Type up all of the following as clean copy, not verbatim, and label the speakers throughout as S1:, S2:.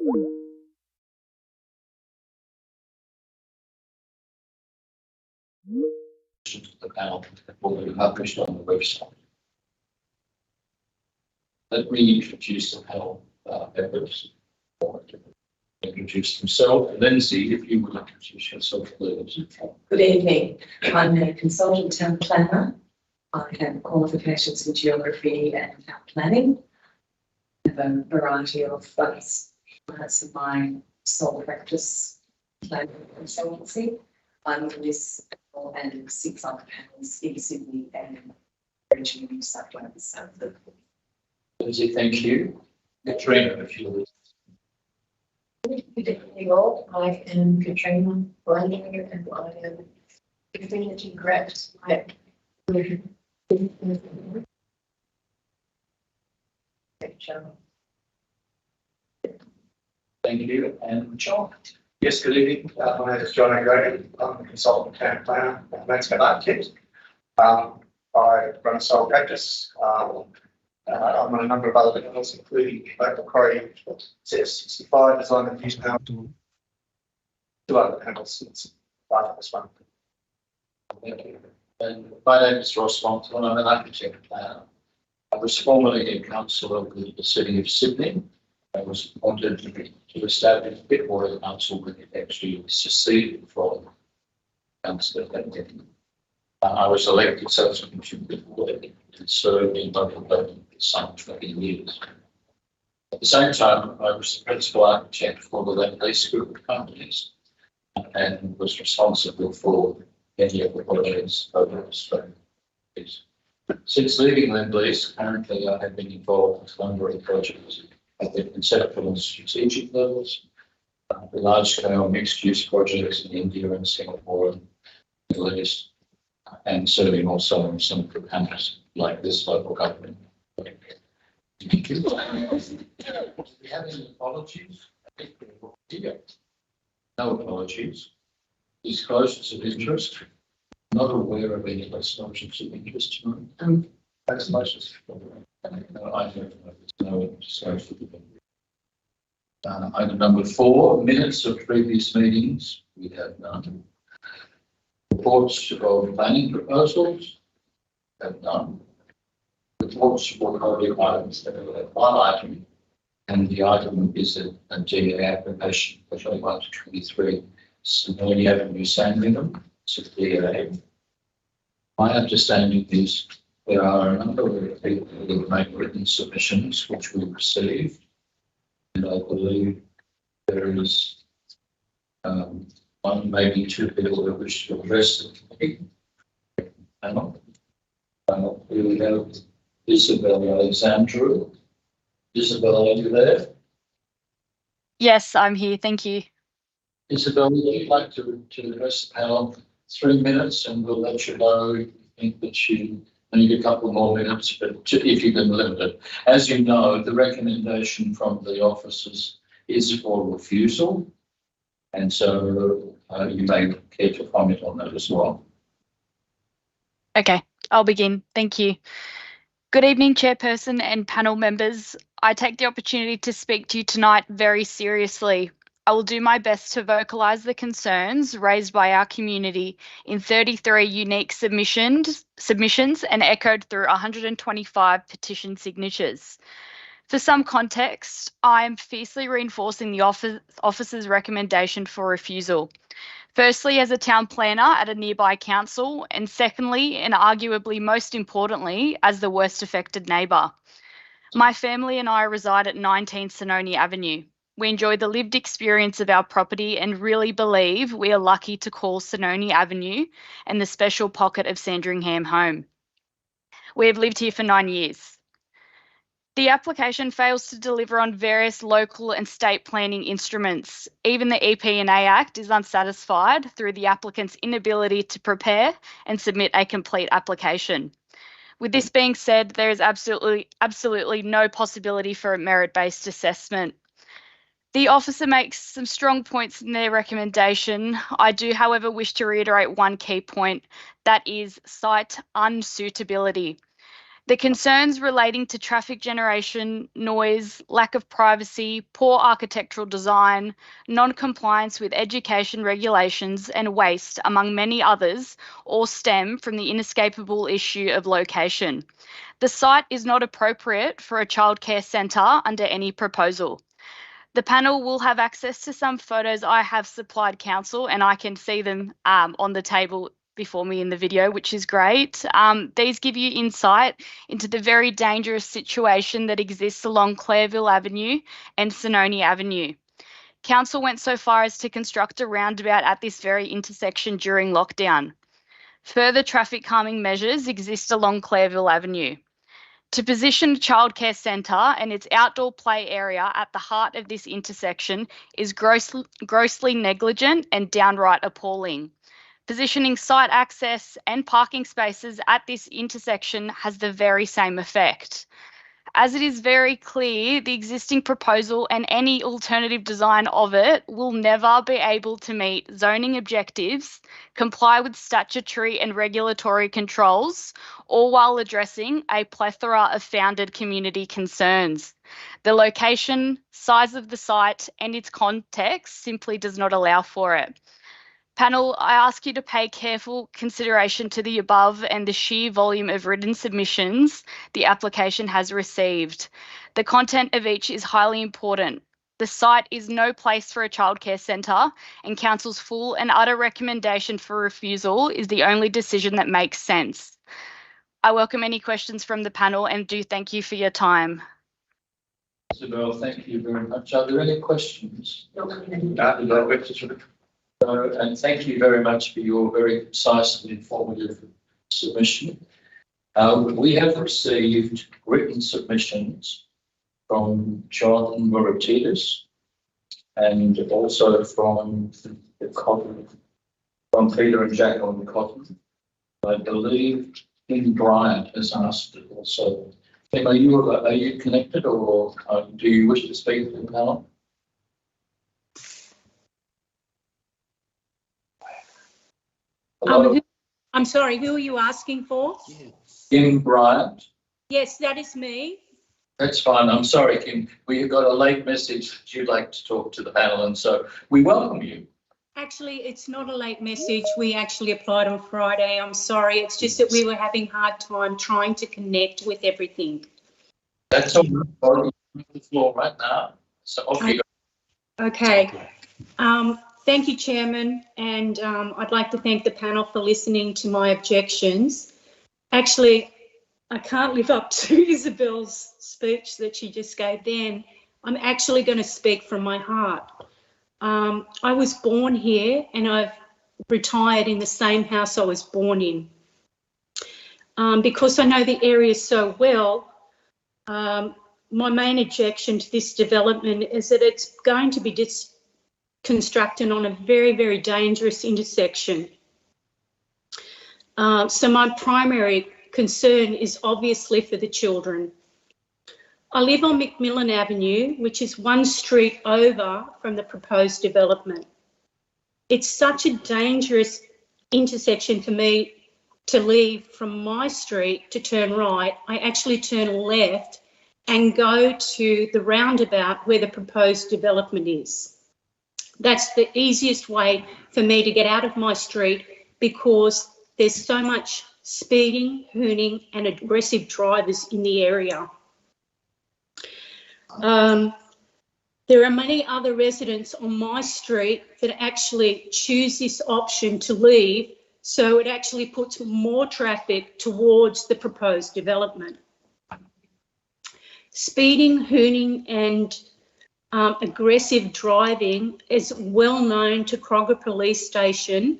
S1: The panel will be published on the website. Let me introduce the panel members. Introduce themselves. Lindsay, if you would introduce yourself, please.
S2: Good evening. I'm a consultant town planner. I have qualifications in geography and town planning. I have a variety of parts of my sole practice planning consultancy. I'm on this panel and 6 other panels in Sydney and regional New South Wales.
S1: Lindsay, thank you. Katrina, if you would.
S3: Good evening all. I am Katrina Blander and I am Community Grant.
S1: Thank you. And John.
S4: Yes, good evening. My name is John O'Grady. I'm a consultant town planner and landscape architect. I run a sole practice. I'm on a number of other panels, including local quarry, CS65, design and use panel, 2 other panels since after this one.
S1: Thank you. And my name is Ross Monton. I'm an architect planner. I was formerly a councillor of the City of Sydney. I was appointed to establish Bitwater Council when it actually seceded from council. I was elected subsequent to Bitwater and served in local government for some 20 years. At the same time, I was the principal architect for the Lend-Lease group of companies and was responsible for many of the projects over Australia. Since leaving Lend-Lease, currently I have been involved with a number of projects at the conceptual and strategic levels, the large-scale mixed-use projects in India and Singapore and the Middle East, and serving also on some of the panels like this local government. Thank you. Do we have any apologies? No apologies. Disclosures of interest. Not aware of any disclosures of interest tonight. That's much. No, I don't know. There's no disclosure of interest. Item number 4, minutes of previous meetings. We have none. Reports of planning proposals. Have none. Reports for public items. That have 1 item, and the item is a DA application for 21 to 23 Sydney Avenue, Sandringham. It's a DA. My understanding is there are a number of people who have made written submissions which we received, and I believe there is 1, maybe 2 people that wish to address the committee. Panel. Here we have Isabel Alexandra. Isabel, are you there?
S5: Yes, I'm here. Thank you.
S1: Isabel, would you like to address the panel? 3 minutes, and we'll let you know if you think that you need a couple more minutes, but if you can limit it. As you know, the recommendation from the officers is for refusal, and so you may care to comment on that as well.
S5: Okay, I'll begin. Thank you. Good evening, Chairperson and panel members. I take the opportunity to speak to you tonight very seriously. I will do my best to vocalise the concerns raised by our community in 33 unique submissions and echoed through 125 petition signatures. For some context, I am fiercely reinforcing the officer's recommendation for refusal. Firstly, as a town planner at a nearby council, and secondly, and arguably most importantly, as the worst affected neighbour. My family and I reside at 19 Sononi Avenue. We enjoy the lived experience of our property and really believe we are lucky to call Sononi Avenue and the special pocket of Sandringham home. We have lived here for 9 years. The application fails to deliver on various local and state planning instruments. Even the EP&A Act is unsatisfied through the applicant's inability to prepare and submit a complete application. With this being said, there is absolutely no possibility for a merit-based assessment. The officer makes some strong points in their recommendation. I do, however, wish to reiterate one key point, that is site unsuitability. The concerns relating to traffic generation, noise, lack of privacy, poor architectural design, non-compliance with education regulations and waste, among many others, all stem from the inescapable issue of location. The site is not appropriate for a childcare centre under any proposal. The panel will have access to some photos I have supplied council, and I can see them on the table before me in the video, which is great. These give you insight into the very dangerous situation that exists along Clareville Avenue and Sononi Avenue. Council went so far as to construct a roundabout at this very intersection during lockdown. Further traffic calming measures exist along Clareville Avenue. To position a childcare centre and its outdoor play area at the heart of this intersection is grossly negligent and downright appalling. Positioning site access and parking spaces at this intersection has the very same effect. As it is very clear, the existing proposal and any alternative design of it will never be able to meet zoning objectives, comply with statutory and regulatory controls, all while addressing a plethora of founded community concerns. The location, size of the site, and its context simply does not allow for it. Panel, I ask you to pay careful consideration to the above and the sheer volume of written submissions the application has received. The content of each is highly important. The site is no place for a childcare centre, and Council's full and utter recommendation for refusal is the only decision that makes sense. I welcome any questions from the panel and do thank you for your time.
S1: Isabel, thank you very much. Are there any questions? And thank you very much for your very concise and informative submission. We have received written submissions from Jonathan Moratides and also from Cotton, from Peter and Jacqueline Cotton. I believe Kim Bryant has asked it also. Kim, are you connected, or do you wish to speak to the panel?
S6: I'm sorry, who are you asking for?
S1: Kim Bryant.
S6: Yes, that is me.
S1: That's fine. I'm sorry, Kim. We got a late message that you'd like to talk to the panel, and so we welcome you.
S6: Actually, it's not a late message. We actually applied on Friday. I'm sorry. It's just that we were having a hard time trying to connect with everything.
S1: That's all right. On the floor right now. So off you go.
S6: Okay. Thank you, Chairman, and I'd like to thank the panel for listening to my objections. Actually, I can't live up to Isabel's speech that she just gave then. I'm actually going to speak from my heart. I was born here and I've retired in the same house I was born in. Because I know the area so well, my main objection to this development is that it's going to be constructed on a very, very dangerous intersection. So my primary concern is obviously for the children. I live on McMillan Avenue, which is one street over from the proposed development. It's such a dangerous intersection for me to leave from my street to turn right. I actually turn left and go to the roundabout where the proposed development is. That's the easiest way for me to get out of my street because there's so much speeding, hooning and aggressive drivers in the area. There are many other residents on my street that actually choose this option to leave, so it actually puts more traffic towards the proposed development. Speeding, hooning and aggressive driving is well known to Crogger Police Station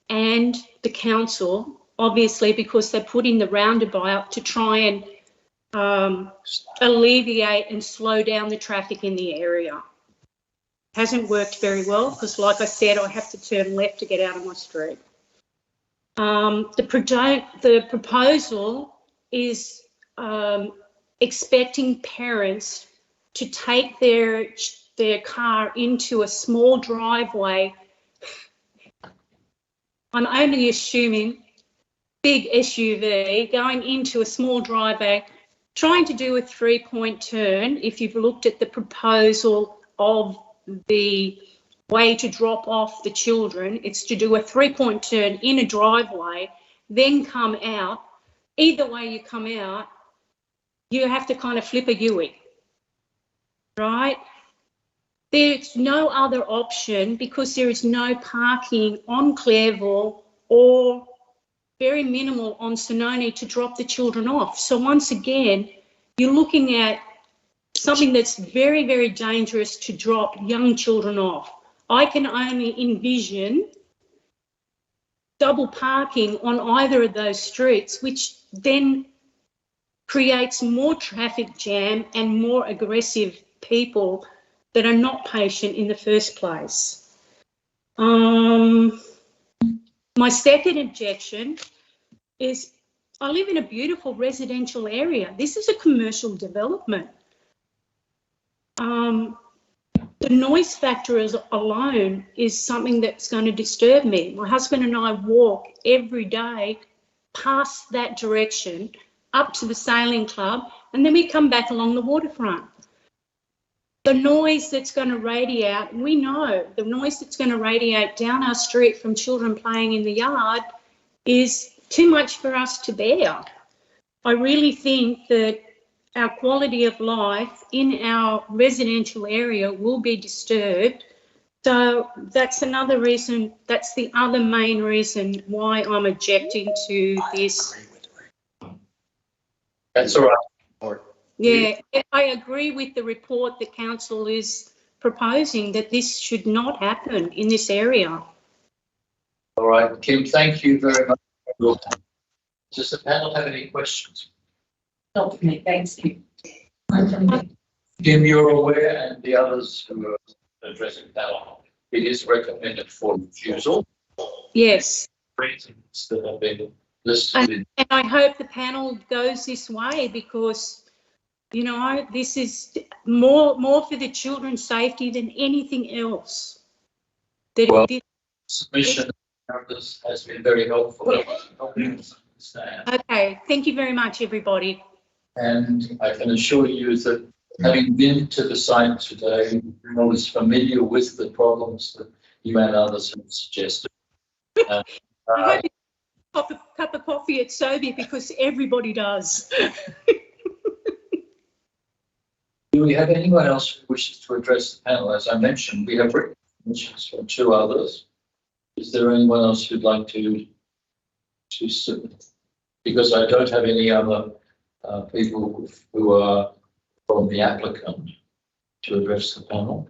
S6: and the council, obviously because they put in the roundabout to try and alleviate and slow down the traffic in the area. Hasn't worked very well because, like I said, I have to turn left to get out of my street. The proposal is expecting parents to take their car into a small driveway. I'm only assuming big SUV going into a small driveway, trying to do a 3-point turn. If you've looked at the proposal of the way to drop off the children, it's to do a 3-point turn in a driveway, then come out. Either way you come out, you have to kind of flip a U-turn, right? There's no other option because there is no parking on Clairville or very minimal on Sononi to drop the children off. So once again, you're looking at something that's very, very dangerous to drop young children off. I can only envision double parking on either of those streets, which then creates more traffic jam and more aggressive people that are not patient in the first place. My second objection is I live in a beautiful residential area. This is a commercial development. The noise factor alone is something that's going to disturb me. My husband and I walk every day past that direction up to the sailing club, and then we come back along the waterfront. The noise that's going to radiate, we know the noise that's going to radiate down our street from children playing in the yard is too much for us to bear. I really think that our quality of life in our residential area will be disturbed. So that's another reason, that's the other main reason why I'm objecting to this.
S1: That's all right.
S6: Yeah, I agree with the report that council is proposing that this should not happen in this area.
S1: All right, Kim, thank you very much. Does the panel have any questions?
S2: Not for me, thanks, Kim.
S1: Kim, you're aware, and the others who are addressing the panel, it is recommended for refusal.
S6: Yes.
S1: Reasons that have been listed.
S6: And I hope the panel goes this way because, you know, this is more for the children's safety than anything else.
S1: Well, submission of this has been very helpful. Helping us understand.
S6: Okay, thank you very much, everybody.
S1: And I can assure you that having been to the site today, I was familiar with the problems that you and others have suggested.
S6: I hope you have a cup of coffee at Sobe because everybody does.
S1: Do we have anyone else who wishes to address the panel? As I mentioned, we have written questions from 2 others. Is there anyone else who'd like to submit? Because I don't have any other people who are from the applicant to address the panel.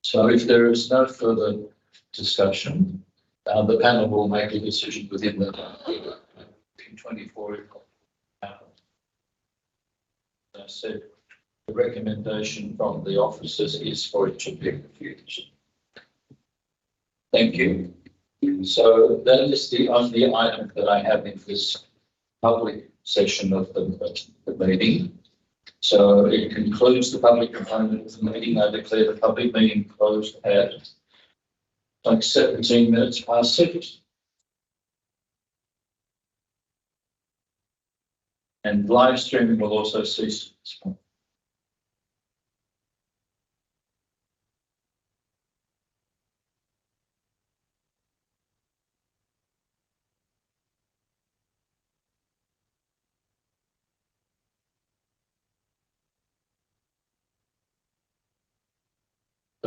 S1: So if there is no further discussion, the panel will make a decision within the 24 hours. As I said, the recommendation from the officers is for it to be refused. Thank you. So that is the only item that I have in this public session of the meeting. So it concludes the public component of the meeting. I declare the public meeting closed at like 17 minutes past 6. And live streaming will also cease.